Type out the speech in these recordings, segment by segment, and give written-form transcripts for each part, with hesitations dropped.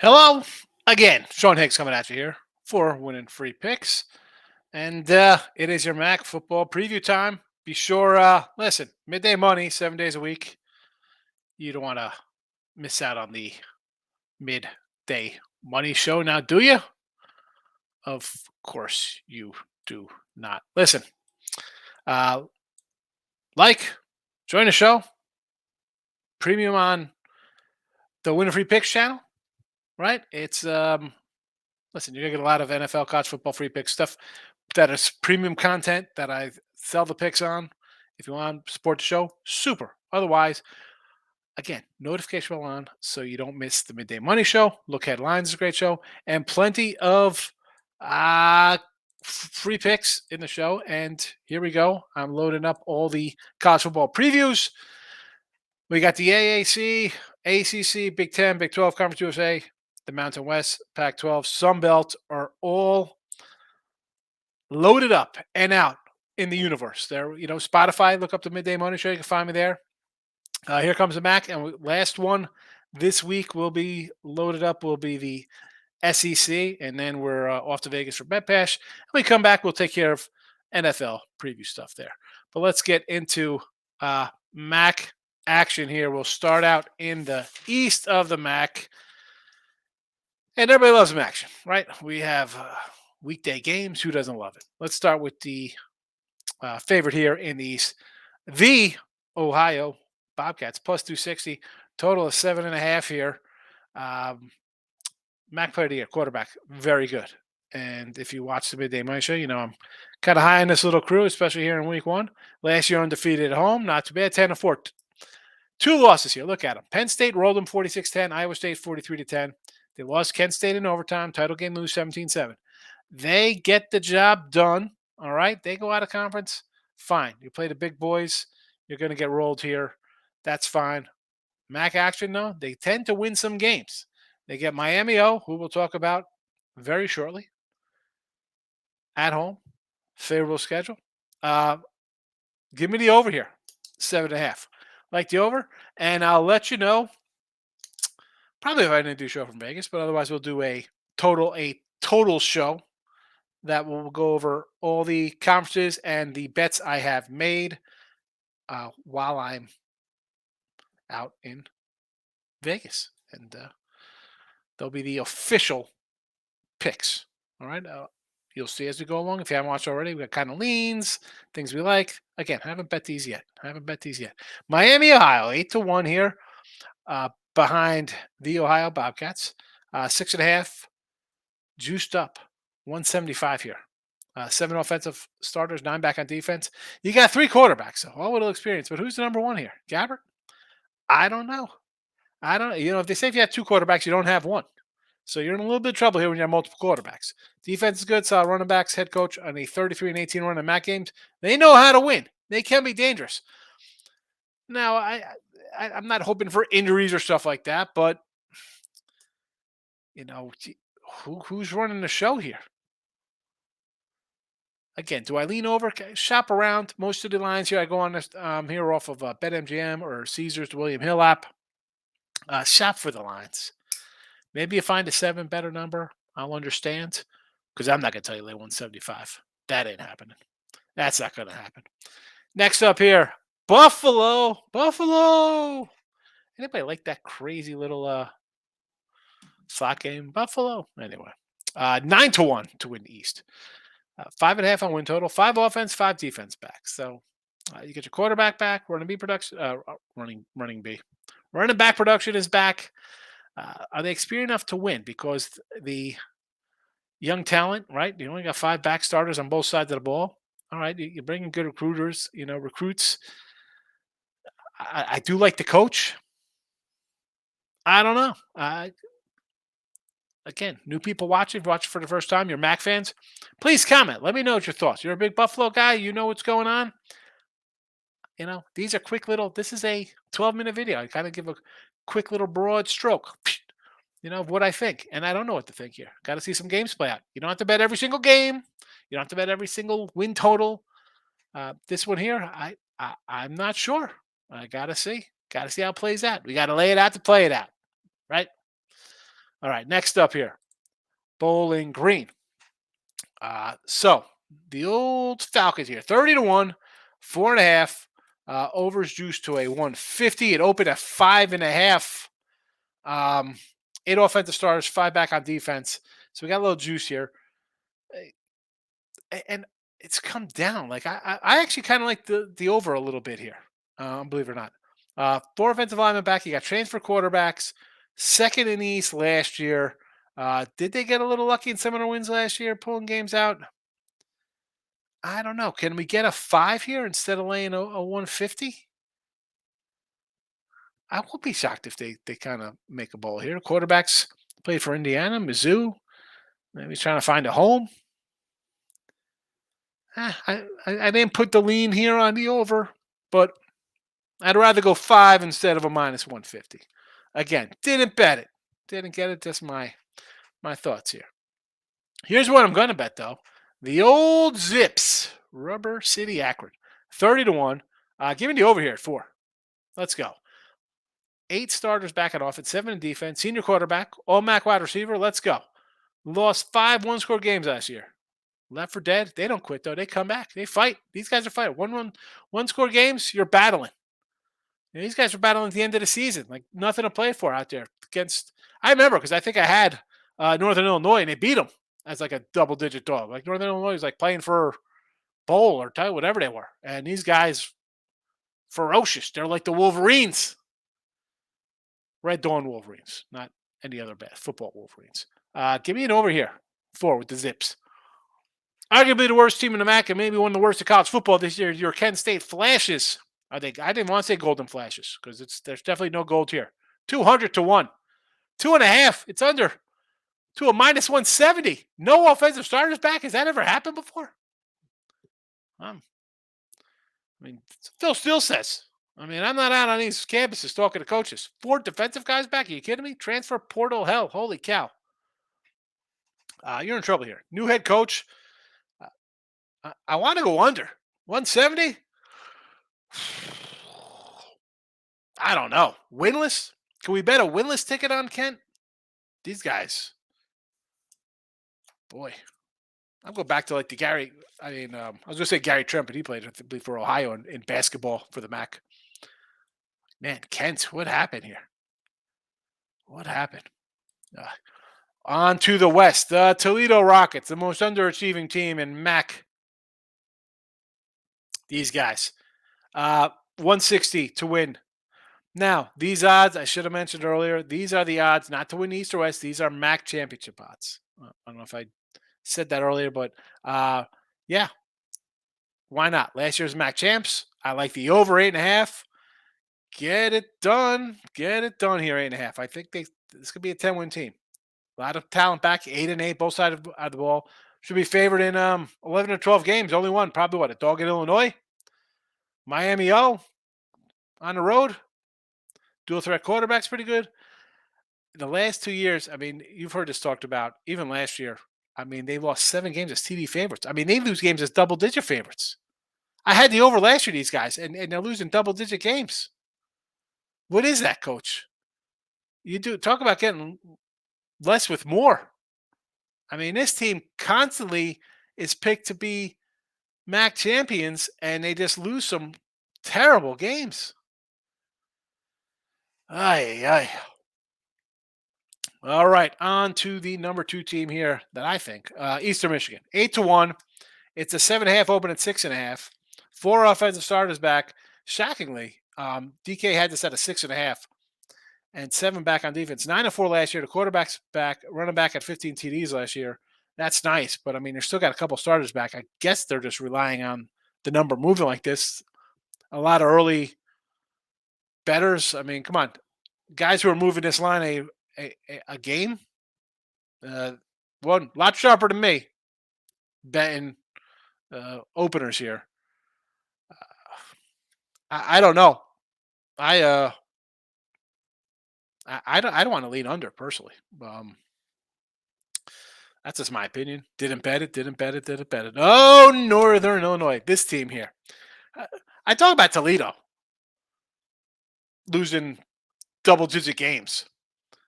Hello again. Sean Higgs coming at you here for winning free picks. And it is your Mac football preview time. Be sure, listen, midday money, 7 days a week. You don't want to miss out on the midday money show now, do you? Of course you do not. Listen, uh, like, join the show, premium on the Winning Free Picks channel, right? Listen, you're gonna get a lot of NFL college football free pick stuff that is premium content that I sell the picks on. If you want to support the show, super. Otherwise, again, notification bell on so you don't miss the midday money show. Look Headlines is a great show, and plenty of free picks in the show. And here we go. I'm loading up all the college football previews. We got the AAC, ACC, Big Ten, Big 12, Conference USA, the Mountain West, Pac 12, Sun Belt are all loaded up and out in the universe. There, Spotify, look up the Midday Money Show. You can find me there. Here comes the Mac. And last one this week will be loaded up, will be the SEC. And then we're off to Vegas for BetPash. When we come back, we'll take care of NFL preview stuff there. But let's get into Mac action here. We'll start out in the east of the Mac. And everybody loves some action, right? We have weekday games. Who doesn't love it? Let's start with the favorite here in the East, the Ohio Bobcats, plus 260, total of 7.5 here. Mac player of the year, quarterback, very good. And if you watch the Midday Money Show, I'm kind of high on this little crew, especially here in week one. Last year undefeated at home, not too bad, 10-4. Two losses here. Look at them. Penn State rolled them 46-10, Iowa State 43-10. They lost Kent State in overtime, title game lose 17-7. They get the job done. All right. They go out of conference. Fine. You play the big boys. You're going to get rolled here. That's fine. Mac action, though, they tend to win some games. They get Miami O, who we'll talk about very shortly, at home. Favorable schedule. Give me the over here, 7.5. Like the over. And I'll let you know, probably if I didn't do a show from Vegas, but otherwise we'll do a total show that will go over all the conferences and the bets I have made while I'm out in Vegas. And they'll be the official picks. All right. You'll see as we go along. If you haven't watched already, we got kind of leans, things we like. Again, haven't bet these yet. Miami, Ohio, 8-1 here behind the Ohio Bobcats. 6.5 juiced up. 175 here. 7 offensive starters, 9 back on defense. You got 3 quarterbacks, so all little experience. But who's the number one here? Gabbert? I don't know. If they say if you have 2 quarterbacks, you don't have one. So you're in a little bit of trouble here when you have multiple quarterbacks. Defense is good. So running backs, head coach on a 33-18 run in MAC games. They know how to win. They can be dangerous. Now, I'm not hoping for injuries or stuff like that, but who's running the show here? Again, do I lean over? Shop around. Most of the lines here, I go on this here off of BetMGM or Caesars, the William Hill app. Shop for the lines. Maybe you find a 7 better number. I'll understand. Because I'm not going to tell you lay 175. That ain't happening. That's not going to happen. Next up here, Buffalo. Anybody like that crazy little slot game? Buffalo. Anyway, 9-1 to win the East. 5.5 on win total. 5 offense, 5 defense back. So you get your quarterback back. Running B production. Running B. Running back production is back. Are they experienced enough to win? Because the young talent, right? You only got 5 back starters on both sides of the ball. All right, you're bringing good recruits. I do like the coach. I don't know. Again, new people watching for the first time. You're Mac fans. Please comment. Let me know what your thoughts. You're a big Buffalo guy. You know what's going on. These are quick little. This is a 12-minute video. I kind of give a quick little broad stroke. Of what I think. And I don't know what to think here. Got to see some games play out. You don't have to bet every single game. You don't have to bet every single win total. This one here, I'm not sure. I got to see. Got to see how it plays out. We got to lay it out to play it out. Right? All right, next up here, Bowling Green. So the old Falcons here, 30-1, 4.5. Overs juiced to a 150. It opened at 5.5. Um, 8 offensive starters, 5 back on defense. So we got a little juice here. And it's come down. Like I actually kind of like the over a little bit here. Believe it or not. 4 offensive linemen back. You got transfer quarterbacks, second in the East last year. Did they get a little lucky in some of their wins last year, pulling games out? I don't know. Can we get a 5 here instead of laying a 150? I won't be shocked if they kind of make a bowl here. Quarterbacks played for Indiana, Mizzou. Maybe he's trying to find a home. I didn't put the lean here on the over, but I'd rather go 5 instead of a minus 150. Again, didn't bet it. Didn't get it. Just my thoughts here. Here's what I'm going to bet, though. The old Zips, Rubber City Akron, 30-1. Give me the over here at 4. Let's go. 8 starters back at offense, 7 in defense, senior quarterback, all MAC wide receiver. Let's go. Lost 5 one-score games last year. Left for dead. They don't quit, though. They come back. They fight. These guys are fighting. One-score games, you're battling. And these guys were battling at the end of the season. Like, nothing to play for out there against. I remember because I think I had Northern Illinois, and they beat them as like a double-digit dog. Like, Northern Illinois was like playing for bowl or title, whatever they were. And these guys, ferocious. They're like the Wolverines. Red Dawn Wolverines, not any other bad football Wolverines. Give me an over here. 4 with the Zips. Arguably the worst team in the MAC and maybe one of the worst of college football this year. Your Kent State Flashes. I didn't want to say Golden Flashes because there's definitely no gold here. 200-1, 2.5. It's under to a minus 170. No offensive starters back. Has that ever happened before? I mean, Phil Steele says. I mean, I'm not out on these campuses talking to coaches. 4 defensive guys back. Are you kidding me? Transfer portal hell. Holy cow. You're in trouble here. New head coach. I want to go under 170. I don't know. Winless? Can we bet a winless ticket on Kent? These guys. Boy. I'll go back to like the Gary. I mean, I was going to say Gary Trent, but he played for Ohio in basketball for the MAC. Man, Kent, what happened here? What happened? On to the West. The Toledo Rockets, the most underachieving team in MAC. These guys. 160 to win. Now, these odds, I should have mentioned earlier, these are the odds not to win East or West. These are MAC championship odds. I don't know if I said that earlier, but yeah, why not? Last year's MAC champs. I like the over 8.5. Get it done. Get it done here, 8.5. I think this could be a 10-win team. A lot of talent back, 8-8, both sides of the ball. Should be favored in 11 or 12 games. Only one, probably what, a dog in Illinois? Miami O on the road. Dual threat quarterback's pretty good. In the last 2 years, I mean, you've heard this talked about, even last year. I mean, they lost 7 games as TD favorites. I mean, they lose games as double-digit favorites. I had the over last year, these guys, and they're losing double-digit games. What is that, coach? You do talk about getting less with more. I mean, this team constantly is picked to be MAC champions, and they just lose some terrible games. Ay, ay. All right, on to the number 2 team here that I think, Eastern Michigan, 8-1. It's a 7.5 open at 6.5. 4 offensive starters back. Shockingly, DK had this at a 6.5 and 7 back on defense. 9-4 last year. The quarterback's back, running back at 15 TDs last year. That's nice, but I mean, they're still got a couple starters back. I guess they're just relying on the number moving like this. A lot of early betters. I mean, come on, guys who are moving this line a game. One lot sharper than me betting openers here. I don't know. I don't want to lean under personally. That's just my opinion. Didn't bet it. Didn't bet it. Didn't bet it. Oh, Northern Illinois. This team here. I talk about Toledo losing double-digit games.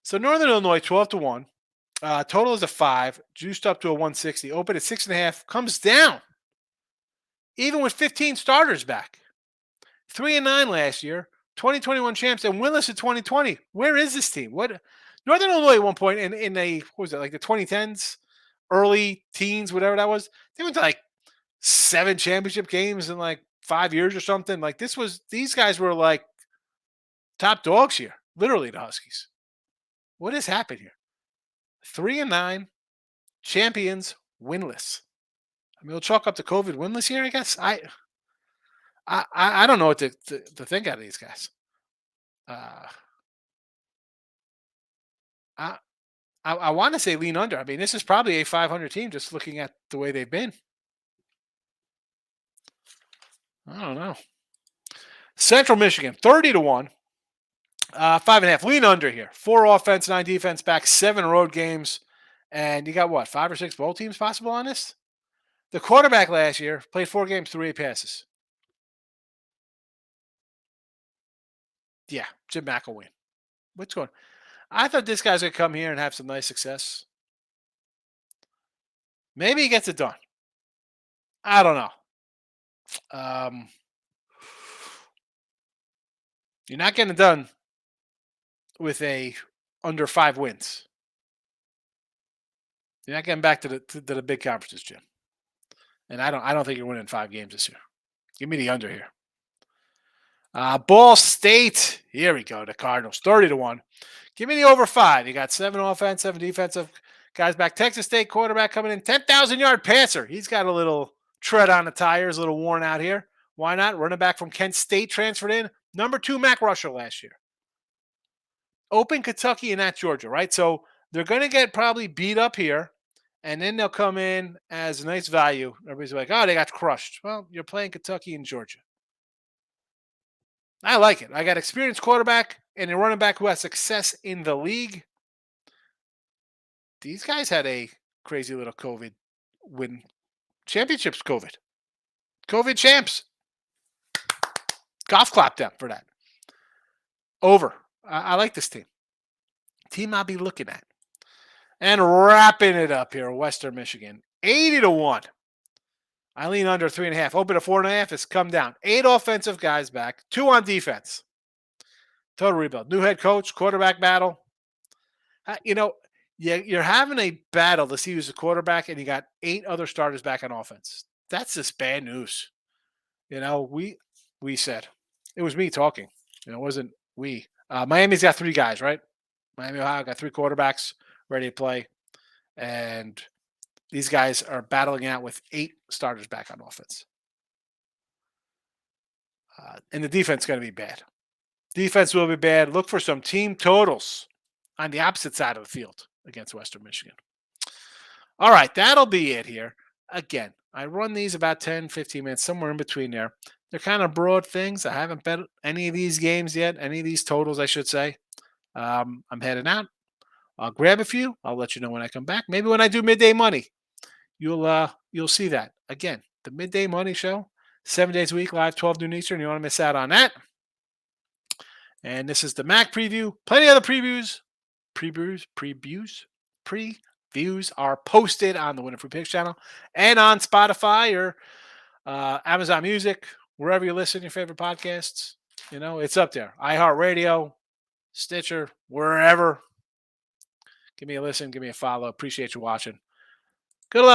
So Northern Illinois 12-1. Total is a 5, juiced up to a 160. Open at 6.5, comes down even with 15 starters back. 3-9 last year, 2021 champs, and winless in 2020. Where is this team? What Northern Illinois at one point in a what was it, like the 2010s, early teens, whatever that was? They went to like 7 championship games in like 5 years or something. Like these guys were like top dogs here, literally the Huskies. What has happened here? 3-9, champions, winless. I mean, we'll chalk up the COVID winless here, I guess. I don't know what to think out of these guys. Uh, I I want to say lean under. I mean, this is probably a 500 team just looking at the way they've been. I don't know. Central Michigan, 30-1, 5.5. Lean under here. 4 offense, 9 defense, back 7 road games, and you got what, 5 or 6 bowl teams possible on this? The quarterback last year played 4 games, 3 passes. Yeah, Jim McElwain. What's going? I thought this guy's gonna come here and have some nice success. Maybe he gets it done. I don't know. Um, you're not getting it done with a under 5 wins. You're not getting back to the big conferences, Jim. And I don't think you're winning 5 games this year. Give me the under here. Ball State. Here we go. The Cardinals, 30-1. Give me the over 5. You got 7 offense, 7 defensive guys back. Texas State quarterback coming in, 10,000-yard passer. He's got a little tread on the tires, a little worn out here. Why not? Running back from Kent State transferred in. Number 2 Mac Rusher last year. Open Kentucky and at Georgia, right? So they're going to get probably beat up here, and then they'll come in as a nice value. Everybody's like, oh, they got crushed. Well, you're playing Kentucky and Georgia. I like it. I got experienced quarterback and a running back who has success in the league. These guys had a crazy little COVID win. Championships COVID. COVID champs. Golf clap them for that. Over. I like this team. Team I'll be looking at. And wrapping it up here, Western Michigan. 80-1. I lean under 3.5. Open to 4.5. It's come down. 8 offensive guys back. 2 on defense. Total rebuild. New head coach, quarterback battle. You're having a battle to see who's the quarterback, and you got 8 other starters back on offense. That's just bad news. We said. It was me talking. It wasn't we. Miami's got 3 guys, right? Miami, Ohio got 3 quarterbacks ready to play. And these guys are battling out with 8 starters back on offense. And the defense is going to be bad. Defense will be bad. Look for some team totals on the opposite side of the field against Western Michigan. All right, that'll be it here. Again, I run these about 10, 15 minutes, somewhere in between there. They're kind of broad things. I haven't bet any of these games yet, any of these totals, I should say. I'm heading out. I'll grab a few. I'll let you know when I come back. Maybe when I do Midday Money, you'll see that. Again, the Midday Money show, 7 days a week, live, 12 noon Eastern. You want to miss out on that. And this is the Mac preview. Plenty of other previews are posted on the Winner Free Picks channel and on Spotify or Amazon Music, wherever you listen to your favorite podcasts. It's up there. iHeartRadio, Stitcher, wherever. Give me a listen. Give me a follow. Appreciate you watching. Good luck.